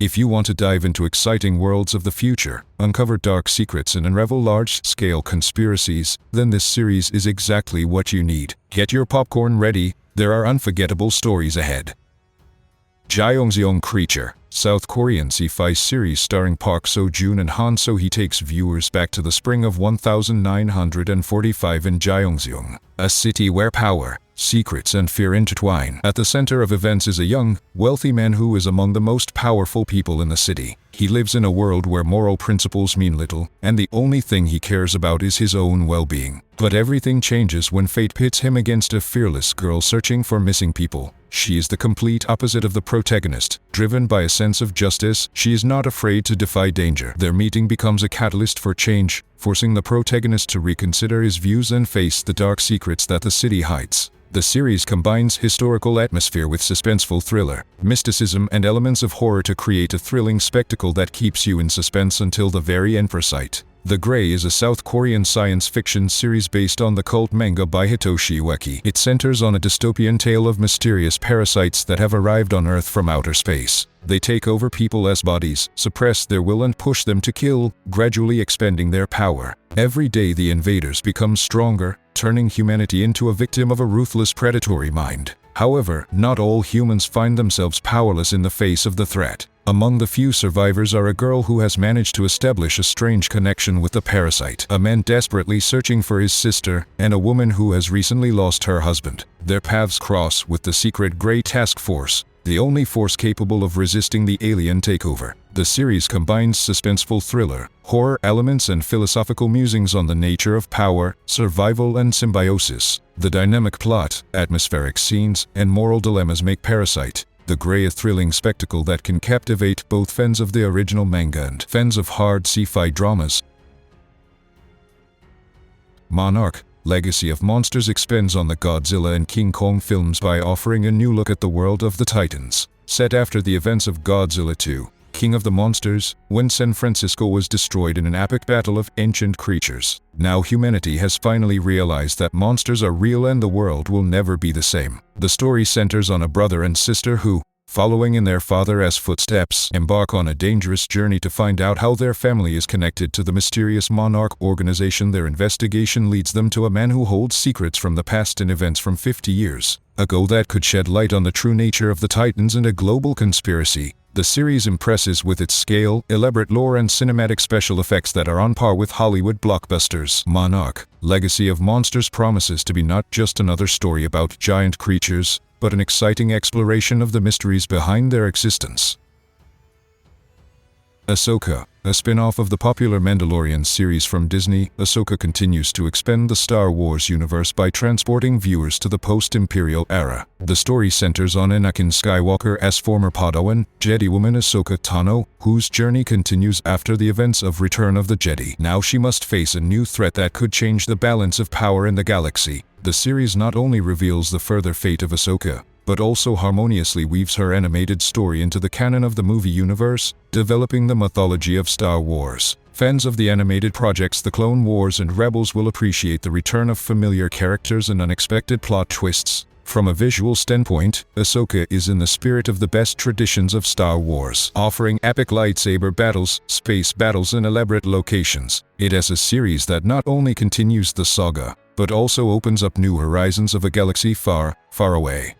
If you want to dive into exciting worlds of the future, uncover dark secrets and unravel large-scale conspiracies, then this series is exactly what you need. Get your popcorn ready, there are unforgettable stories ahead. Gyeongseong Creature, South Korean sci-fi series starring Park Seo-joon and Han So-hee takes viewers back to the spring of 1945 in Gyeongseong, a city where power, secrets and fear intertwine. At the center of events is a young, wealthy man who is among the most powerful people in the city. He lives in a world where moral principles mean little, and the only thing he cares about is his own well-being. But everything changes when fate pits him against a fearless girl searching for missing people. She is the complete opposite of the protagonist. Driven by a sense of justice, she is not afraid to defy danger. Their meeting becomes a catalyst for change, forcing the protagonist to reconsider his views and face the dark secrets that the city hides. The series combines historical atmosphere with suspenseful thriller, mysticism and elements of horror to create a thrilling spectacle that keeps you in suspense until the very end. Parasyte. The Grey is a South Korean science fiction series based on the cult manga by Hitoshi Ueki. It centers on a dystopian tale of mysterious parasites that have arrived on Earth from outer space. They take over people as bodies, suppress their will and push them to kill, gradually expanding their power. Every day the invaders become stronger, turning humanity into a victim of a ruthless predatory mind. However, not all humans find themselves powerless in the face of the threat. Among the few survivors are a girl who has managed to establish a strange connection with the parasite, a man desperately searching for his sister, and a woman who has recently lost her husband. Their paths cross with the secret Grey Task Force, the only force capable of resisting the alien takeover. The series combines suspenseful thriller, horror elements and philosophical musings on the nature of power, survival and symbiosis. The dynamic plot, atmospheric scenes, and moral dilemmas make Parasyte, The Grey a thrilling spectacle that can captivate both fans of the original manga and fans of hard sci-fi dramas. Monarch, Legacy of Monsters expands on the Godzilla and King Kong films by offering a new look at the world of the Titans. Set after the events of Godzilla 2, King of the Monsters, when San Francisco was destroyed in an epic battle of ancient creatures. Now humanity has finally realized that monsters are real and the world will never be the same. The story centers on a brother and sister who, following in their father's footsteps, embark on a dangerous journey to find out how their family is connected to the mysterious Monarch organization. Their investigation leads them to a man who holds secrets from the past and events from 50 years ago that could shed light on the true nature of the Titans and a global conspiracy. The series impresses with its scale, elaborate lore and cinematic special effects that are on par with Hollywood blockbusters. Monarch, Legacy of Monsters promises to be not just another story about giant creatures, but an exciting exploration of the mysteries behind their existence. Ahsoka, a spin-off of the popular Mandalorian series from Disney, Ahsoka continues to expand the Star Wars universe by transporting viewers to the post-Imperial era. The story centers on Anakin Skywalker as former Padawan, Jedi woman Ahsoka Tano, whose journey continues after the events of Return of the Jedi. Now she must face a new threat that could change the balance of power in the galaxy. The series not only reveals the further fate of Ahsoka, but also harmoniously weaves her animated story into the canon of the movie universe, developing the mythology of Star Wars. Fans of the animated projects The Clone Wars and Rebels will appreciate the return of familiar characters and unexpected plot twists. From a visual standpoint, Ahsoka is in the spirit of the best traditions of Star Wars, offering epic lightsaber battles, space battles and elaborate locations. It is a series that not only continues the saga, but also opens up new horizons of a galaxy far, far away.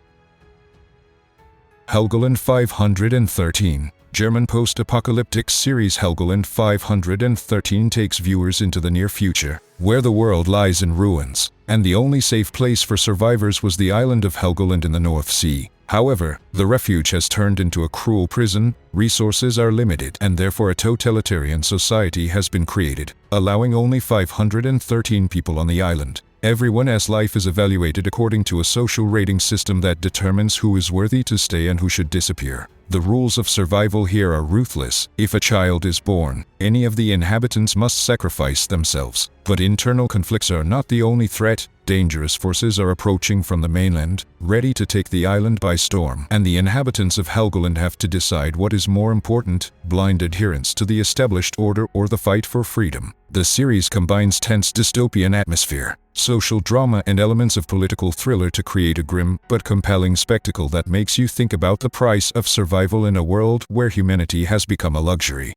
Helgoland 513, German post-apocalyptic series. Helgoland 513 takes viewers into the near future, where the world lies in ruins, and the only safe place for survivors was the island of Helgoland in the North Sea. However, the refuge has turned into a cruel prison, resources are limited, and therefore a totalitarian society has been created, allowing only 513 people on the island. Everyone's life is evaluated according to a social rating system that determines who is worthy to stay and who should disappear. The rules of survival here are ruthless. If a child is born, any of the inhabitants must sacrifice themselves. But internal conflicts are not the only threat. Dangerous forces are approaching from the mainland, ready to take the island by storm, and the inhabitants of Helgoland have to decide what is more important, blind adherence to the established order or the fight for freedom. The series combines tense dystopian atmosphere, social drama and elements of political thriller to create a grim but compelling spectacle that makes you think about the price of survival in a world where humanity has become a luxury.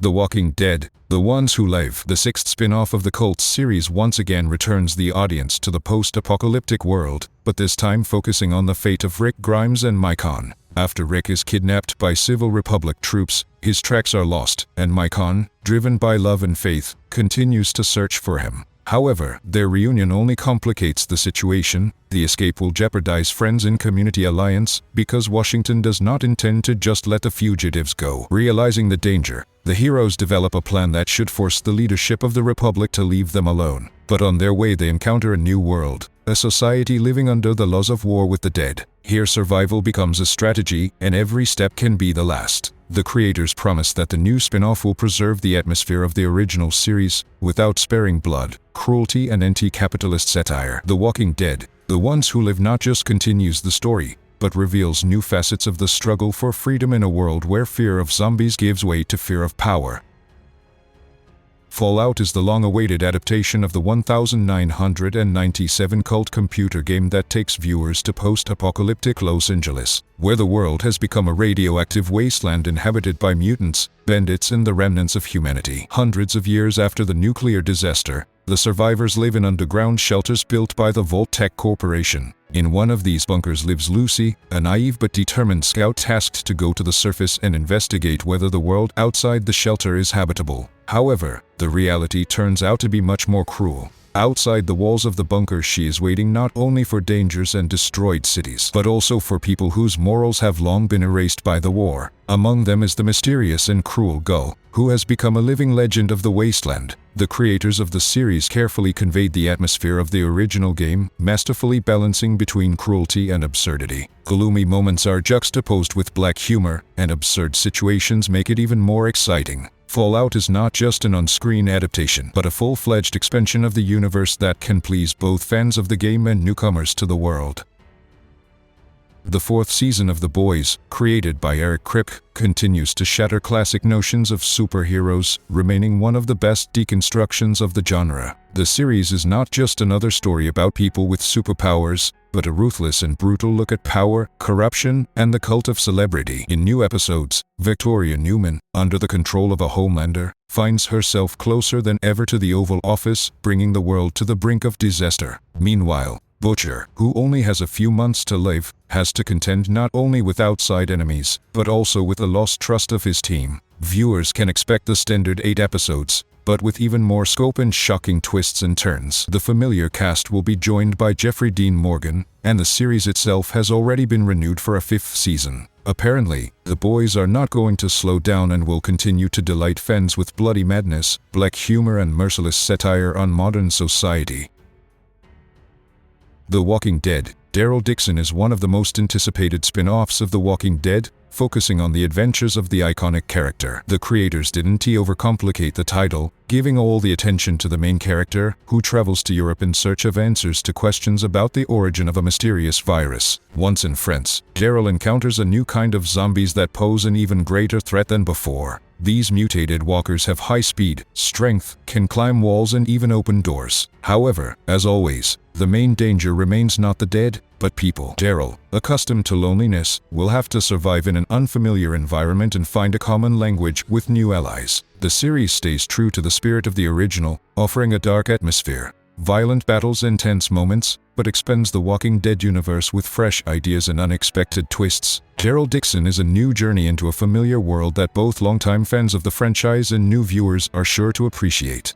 The Walking Dead, The Ones Who Live. The sixth spin-off of the cult series once again returns the audience to the post-apocalyptic world, but this time focusing on the fate of Rick Grimes and Micon. After Rick is kidnapped by Civil Republic troops, his tracks are lost, and Micon, driven by love and faith, continues to search for him. However, their reunion only complicates the situation. The escape will jeopardize Friends and Community Alliance, because Washington does not intend to just let the fugitives go. Realizing the danger, the heroes develop a plan that should force the leadership of the Republic to leave them alone. But on their way they encounter a new world, a society living under the laws of war with the dead. Here survival becomes a strategy, and every step can be the last. The creators promise that the new spin-off will preserve the atmosphere of the original series, without sparing blood, cruelty and anti-capitalist satire. The Walking Dead, The Ones Who Live not just continues the story, but reveals new facets of the struggle for freedom in a world where fear of zombies gives way to fear of power. Fallout is the long-awaited adaptation of the 1997 cult computer game that takes viewers to post-apocalyptic Los Angeles, where the world has become a radioactive wasteland inhabited by mutants, bandits and the remnants of humanity. Hundreds of years after the nuclear disaster, the survivors live in underground shelters built by the Vault-Tec Corporation. In one of these bunkers lives Lucy, a naive but determined scout tasked to go to the surface and investigate whether the world outside the shelter is habitable. However, the reality turns out to be much more cruel. Outside the walls of the bunker, she is waiting not only for dangers and destroyed cities, but also for people whose morals have long been erased by the war. Among them is the mysterious and cruel Gull, who has become a living legend of the wasteland. The creators of the series carefully conveyed the atmosphere of the original game, masterfully balancing between cruelty and absurdity. Gloomy moments are juxtaposed with black humor, and absurd situations make it even more exciting. Fallout is not just an on-screen adaptation, but a full-fledged expansion of the universe that can please both fans of the game and newcomers to the world. The fourth season of The Boys, created by Eric Kripke, continues to shatter classic notions of superheroes, remaining one of the best deconstructions of the genre. The series is not just another story about people with superpowers, but a ruthless and brutal look at power, corruption, and the cult of celebrity. In new episodes, Victoria Newman, under the control of a Homelander, finds herself closer than ever to the Oval Office, bringing the world to the brink of disaster. Meanwhile, Butcher, who only has a few months to live, has to contend not only with outside enemies, but also with the lost trust of his team. Viewers can expect the standard 8 episodes, but with even more scope and shocking twists and turns. The familiar cast will be joined by Jeffrey Dean Morgan, and the series itself has already been renewed for a 5th season. Apparently, The Boys are not going to slow down and will continue to delight fans with bloody madness, black humor and merciless satire on modern society. The Walking Dead. Daryl Dixon is one of the most anticipated spin-offs of The Walking Dead, focusing on the adventures of the iconic character. The creators didn't overcomplicate the title, giving all the attention to the main character, who travels to Europe in search of answers to questions about the origin of a mysterious virus. Once in France, Daryl encounters a new kind of zombies that pose an even greater threat than before. These mutated walkers have high speed, strength, can climb walls and even open doors. However, as always, the main danger remains not the dead, but people. Daryl, accustomed to loneliness, will have to survive in an unfamiliar environment and find a common language with new allies. The series stays true to the spirit of the original, offering a dark atmosphere, violent battles and tense moments, but expands the Walking Dead universe with fresh ideas and unexpected twists. Daryl Dixon is a new journey into a familiar world that both longtime fans of the franchise and new viewers are sure to appreciate.